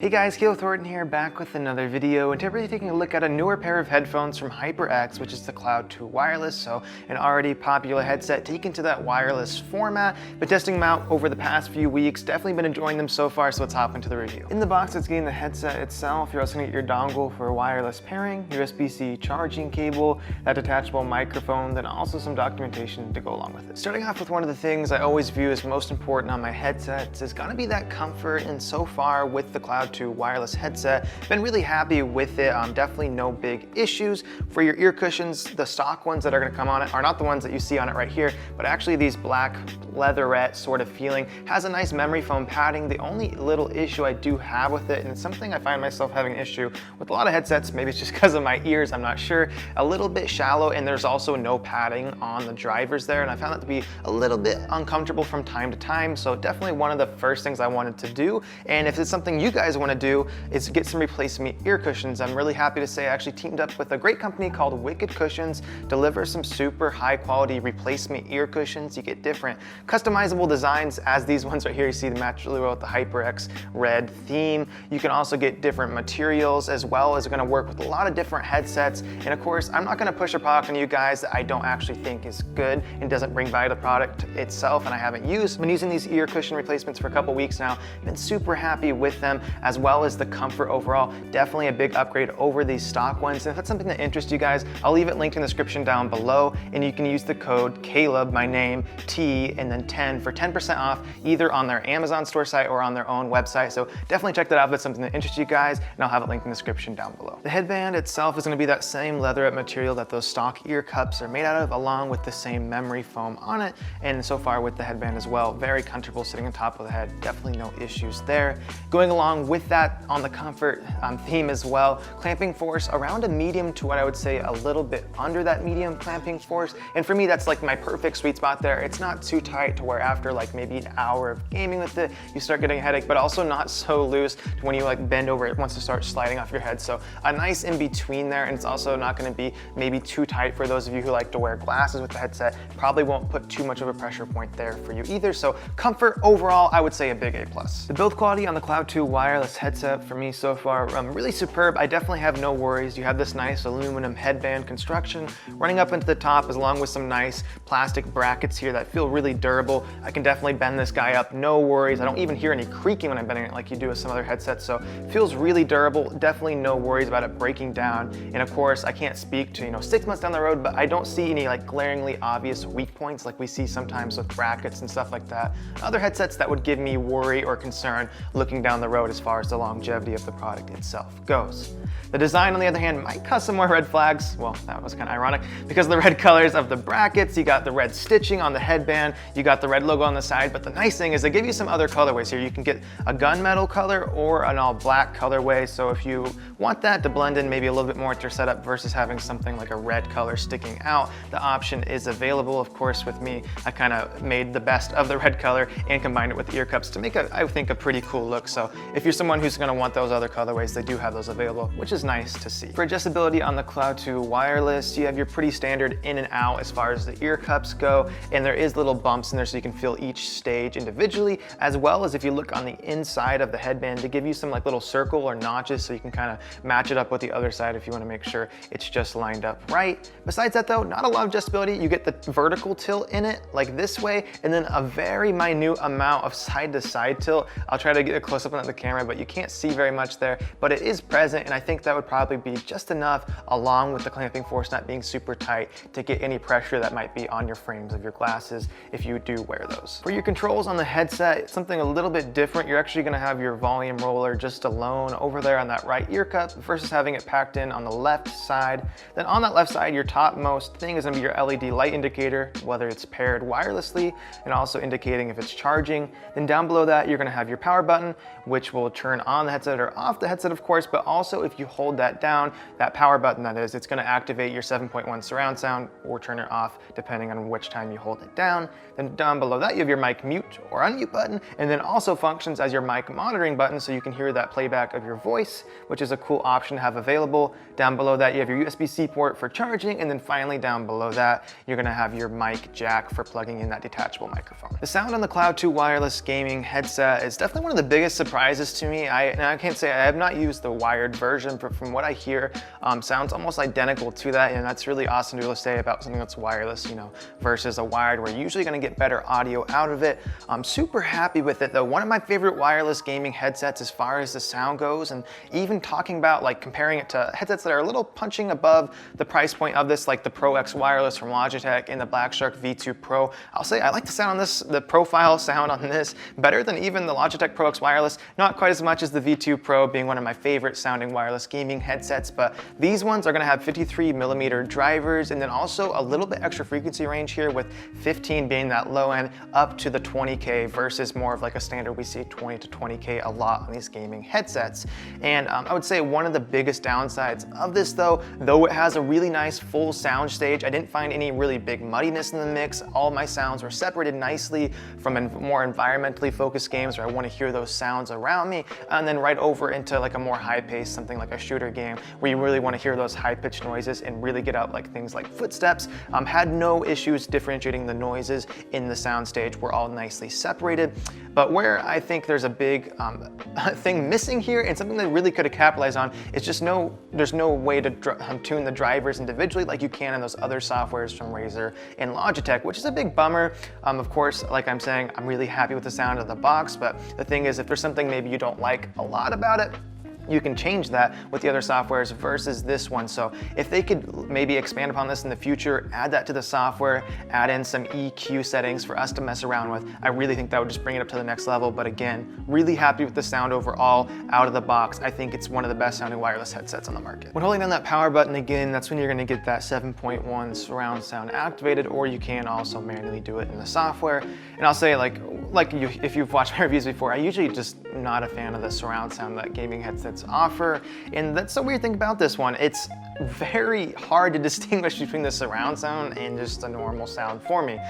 Hey guys, Thornton here, back with another video, and today we're taking a look at a newer pair of headphones from HyperX, which is the Cloud 2 Wireless, so an already popular headset taken to that wireless format. Been testing them out over the past few weeks, definitely been enjoying them so far, so let's hop into the review. In the box, it's getting the headset itself. You're also gonna get your dongle for wireless pairing, USB-C charging cable, that detachable microphone, then also some documentation to go along with it. Starting off with one of the things I always view as most important on my headsets is gonna be that comfort, and so far with the Cloud 2 wireless headset, been really happy with it. Definitely no big issues. For your ear cushions, the stock ones that are going to come on it are not the ones that you see on it right here, but actually these black leatherette sort of feeling. Has a nice memory foam padding. The only little issue I do have with it, and it's something I find myself having an issue with a lot of headsets, maybe it's just because of my ears, I'm not sure, a little bit shallow, and there's also no padding on the drivers there, and I found that to be a little bit uncomfortable from time to time, so definitely one of the first things I wanted to do. And if it's something you guys want to do, is get some replacement ear cushions. I'm really happy to say I actually teamed up with a great company called Wicked Cushions, deliver some super high quality replacement ear cushions. You get different customizable designs, as these ones right here, you see them match really well with the HyperX red theme. You can also get different materials, as well as going to work with a lot of different headsets. And of course, I'm not going to push a product on you guys that I don't actually think is good and doesn't bring value to the product itself, and I haven't used. I've been using these ear cushion replacements for a couple weeks now. Been super happy with them, as well as the comfort overall. Definitely a big upgrade over these stock ones. And if that's something that interests you guys, I'll leave it linked in the description down below, and you can use the code Caleb, my name, T, and then 10 for 10% off, either on their Amazon store site or on their own website. So definitely check that out if it's something that interests you guys, and I'll have it linked in the description down below. The headband itself is going to be that same leatherette material that those stock ear cups are made out of, along with the same memory foam on it. And so far with the headband as well, very comfortable sitting on top of the head, definitely no issues there. Going along with that, on the comfort theme as well, clamping force around a medium to what I would say a little bit under that medium clamping force, and for me that's like my perfect sweet spot there. It's not too tight to where after like maybe an hour of gaming with it you start getting a headache, but also not so loose to when you like bend over it wants to start sliding off your head. So a nice in between there, and it's also not going to be maybe too tight for those of you who like to wear glasses with the headset. Probably won't put too much of a pressure point there for you either. So comfort overall, I would say a big A+. The build quality on the Cloud 2 wireless headset for me so far, really superb. I definitely have no worries. You have this nice aluminum headband construction running up into the top, along with some nice plastic brackets here that feel really durable. I can definitely bend this guy up, no worries. I don't even hear any creaking when I'm bending it like you do with some other headsets, so it feels really durable. Definitely no worries about it breaking down. And of course, I can't speak to 6 months down the road, but I don't see any like glaringly obvious weak points like we see sometimes with brackets and stuff like that. Other headsets that would give me worry or concern looking down the road as far as the longevity of the product itself goes. The design, on the other hand, might cause some more red flags. Well, that was kind of ironic because of the red colors of the brackets. You got the red stitching on the headband, you got the red logo on the side, but the nice thing is they give you some other colorways here. You can get a gunmetal color or an all black colorway. So if you want that to blend in maybe a little bit more with your setup versus having something like a red color sticking out, the option is available. Of course, with me, I kind of made the best of the red color and combined it with the ear cups to make I think a pretty cool look. So if you're someone who's going to want those other colorways, they do have those available, which is nice to see. For adjustability on the Cloud 2 wireless, you have your pretty standard in and out as far as the ear cups go, and there is little bumps in there so you can feel each stage individually, as well as if you look on the inside of the headband to give you some like little circle or notches so you can kind of match it up with the other side if you want to make sure it's just lined up right. Besides that though, not a lot of adjustability. You get the vertical tilt in it like this way, and then a very minute amount of side to side tilt. I'll try to get a close up on the camera, but you can't see very much there, but it is present, and I think that would probably be just enough, along with the clamping force not being super tight, to get any pressure that might be on your frames of your glasses if you do wear those. For your controls on the headset, it's something a little bit different. You're actually going to have your volume roller just alone over there on that right ear cup versus having it packed in on the left side. Then on that left side, your topmost thing is going to be your LED light indicator, whether it's paired wirelessly, and also indicating if it's charging. Then down below that, you're going to have your power button, which will turn on the headset or off the headset, of course, but also if you hold that down, that power button that is, it's going to activate your 7.1 surround sound or turn it off depending on which time you hold it down. Then down below that you have your mic mute or unmute button, and then also functions as your mic monitoring button so you can hear that playback of your voice, which is a cool option to have available. Down below that you have your USB-C port for charging, and then finally down below that you're going to have your mic jack for plugging in that detachable microphone. The sound on the Cloud 2 wireless gaming headset is definitely one of the biggest surprises to to me. I can't say I have not used the wired version, but from what I hear, sounds almost identical to that, and that's really awesome to be able to say about something that's wireless, you know, versus a wired. We're usually going to get better audio out of it. I'm super happy with it though. One of my favorite wireless gaming headsets as far as the sound goes, and even talking about like comparing it to headsets that are a little punching above the price point of this, like the Pro X wireless from Logitech and the Black Shark V2 Pro. I'll say I like the sound on this, the profile sound on this, better than even the Logitech Pro X wireless. Not quite as much as the V2 Pro being one of my favorite sounding wireless gaming headsets, but these ones are going to have 53mm drivers, and then also a little bit extra frequency range here, with 15 being that low end up to the 20K versus more of like a standard we see 20 to 20K a lot on these gaming headsets. And I would say one of the biggest downsides of this though it has a really nice full sound stage, I didn't find any really big muddiness in the mix. All my sounds were separated nicely from more environmentally focused games where I want to hear those sounds around me, and then right over into like a more high-paced, something like a shooter game where you really want to hear those high-pitched noises and really get out like things like footsteps. Had no issues differentiating the noises in the soundstage. We're all nicely separated. But where I think there's a big thing missing here, and something that really could have capitalized on, is just there's no way to tune the drivers individually like you can in those other softwares from Razer and Logitech, which is a big bummer. Of course, like I'm saying, I'm really happy with the sound of the box, but the thing is, if there's something maybe you don't like a lot about it, you can change that with the other softwares versus this one. So if they could maybe expand upon this in the future, add that to the software, add in some EQ settings for us to mess around with, I really think that would just bring it up to the next level. But again, really happy with the sound overall out of the box. I think it's one of the best sounding wireless headsets on the market. When holding down that power button again, that's when you're gonna get that 7.1 surround sound activated, or you can also manually do it in the software. And I'll say if you've watched my reviews before, I usually just not a fan of the surround sound that gaming headsets offer, and that's the weird thing about this one. It's very hard to distinguish between the surround sound and just a normal sound for me.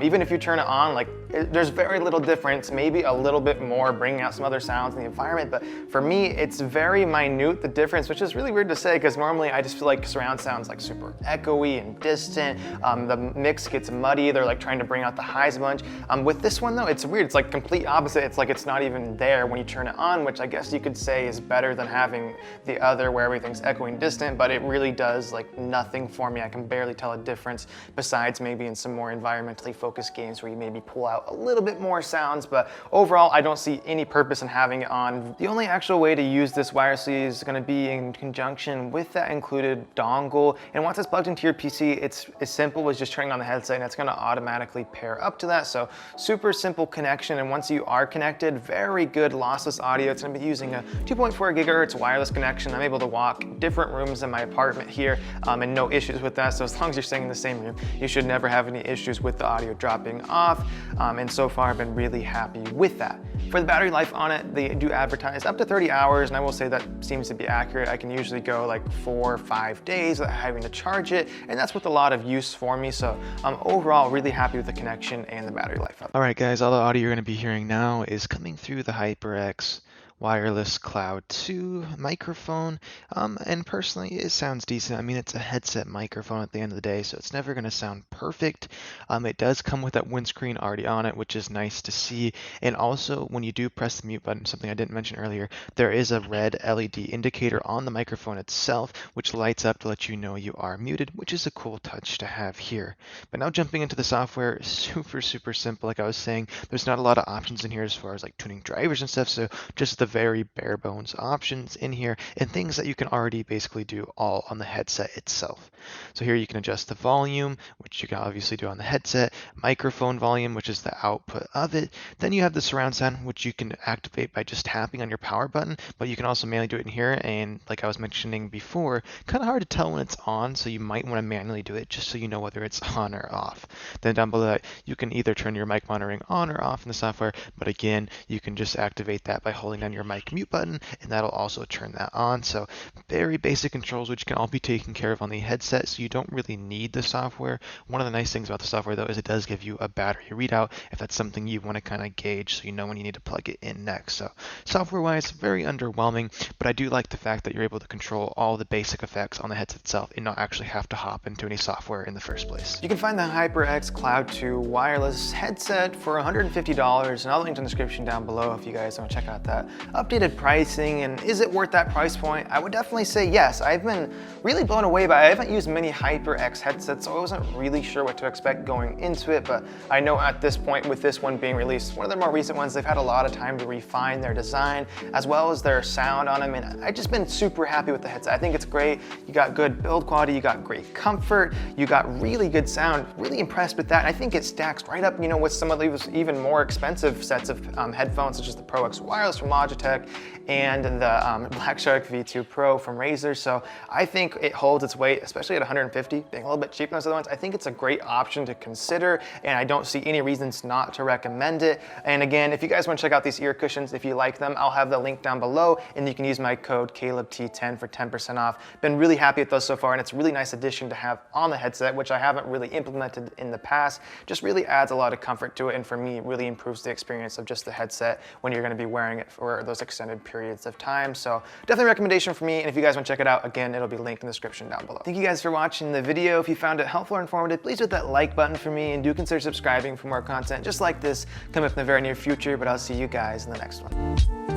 Even if you turn it on, there's very little difference, maybe a little bit more bringing out some other sounds in the environment, but for me it's very minute, the difference, which is really weird to say because normally I just feel like surround sound's like super echoey and distant. The mix gets muddy, they're like trying to bring out the highs a bunch. With this one though, it's weird, it's like complete opposite. It's like it's not even there when you turn it on, which I guess you could say is better than having the other where everything's echoing distant, but it really does like nothing for me. I can barely tell a difference, besides maybe in some more environmentally focused games where you maybe pull out a little bit more sounds, but overall I don't see any purpose in having it on. The only actual way to use this wirelessly is going to be in conjunction with that included dongle, and once it's plugged into your PC, it's as simple as just turning on the headset and it's going to automatically pair up to that. So super simple connection, and once you are connected, very good lossless audio. It's going to be using a 2.4 gigahertz wireless connection. I'm able to walk different rooms in my apartment here and no issues with that. So as long as you're staying in the same room, you should never have any issues with the audio dropping off. And so far I've been really happy with that. For the battery life on it, they do advertise up to 30 hours, and I will say that seems to be accurate. I can usually go like 4 or 5 days without having to charge it, and that's with a lot of use for me. So overall, really happy with the connection and the battery life of it. All right, guys, all the audio you're going to be hearing now is coming through the HyperX wireless Cloud 2 microphone, and personally it sounds decent. I mean, it's a headset microphone at the end of the day, so it's never going to sound perfect. It does come with that windscreen already on it, which is nice to see. And also, when you do press the mute button, something I didn't mention earlier, there is a red LED indicator on the microphone itself, which lights up to let you know you are muted, which is a cool touch to have here. But now jumping into the software, super simple. Like I was saying, there's not a lot of options in here as far as like tuning drivers and stuff, so just the very bare bones options in here, and things that you can already basically do all on the headset itself. So here you can adjust the volume, which you can obviously do on the headset, microphone volume, which is the output of it. Then you have the surround sound, which you can activate by just tapping on your power button, but you can also manually do it in here. And like I was mentioning before, kind of hard to tell when it's on, so you might want to manually do it just so you know whether it's on or off. Then down below that, you can either turn your mic monitoring on or off in the software, but again, you can just activate that by holding down your mic mute button, and that'll also turn that on. So very basic controls, which can all be taken care of on the headset, so you don't really need the software. One of the nice things about the software though is it does give you a battery readout if that's something you want to kind of gauge, so you know when you need to plug it in next. So software wise, very underwhelming, but I do like the fact that you're able to control all the basic effects on the headset itself and not actually have to hop into any software in the first place. You can find the HyperX Cloud 2 wireless headset for $150, and I'll link in the description down below if you guys want to check out that updated pricing, and is it worth that price point? I would definitely say yes. I've been really blown away by it. I haven't used many HyperX headsets, so I wasn't really sure what to expect going into it, but I know at this point, with this one being released, one of the more recent ones, they've had a lot of time to refine their design as well as their sound on them, and I've just been super happy with the headset. I think it's great. You got good build quality, you got great comfort, you got really good sound. Really impressed with that. And I think it stacks right up, you know, with some of these even more expensive sets of headphones, such as the Pro X Wireless from Logitech and the Black Shark V2 Pro from Razer. So I think it holds its weight, especially at $150, being a little bit cheaper than those other ones. I think it's a great option to consider, and I don't see any reasons not to recommend it. And again, if you guys want to check out these ear cushions, if you like them, I'll have the link down below, and you can use my code CalebT10 for 10% off. Been really happy with those so far, and it's a really nice addition to have on the headset, which I haven't really implemented in the past. Just really adds a lot of comfort to it, and for me, it really improves the experience of just the headset when you're going to be wearing it for those extended periods of time. So definitely a recommendation for me, and if you guys want to check it out, again, it'll be linked in the description down below. Thank you guys for watching the video. If you found it helpful or informative, please hit that like button for me, and do consider subscribing for more content just like this coming up in the very near future, but I'll see you guys in the next one.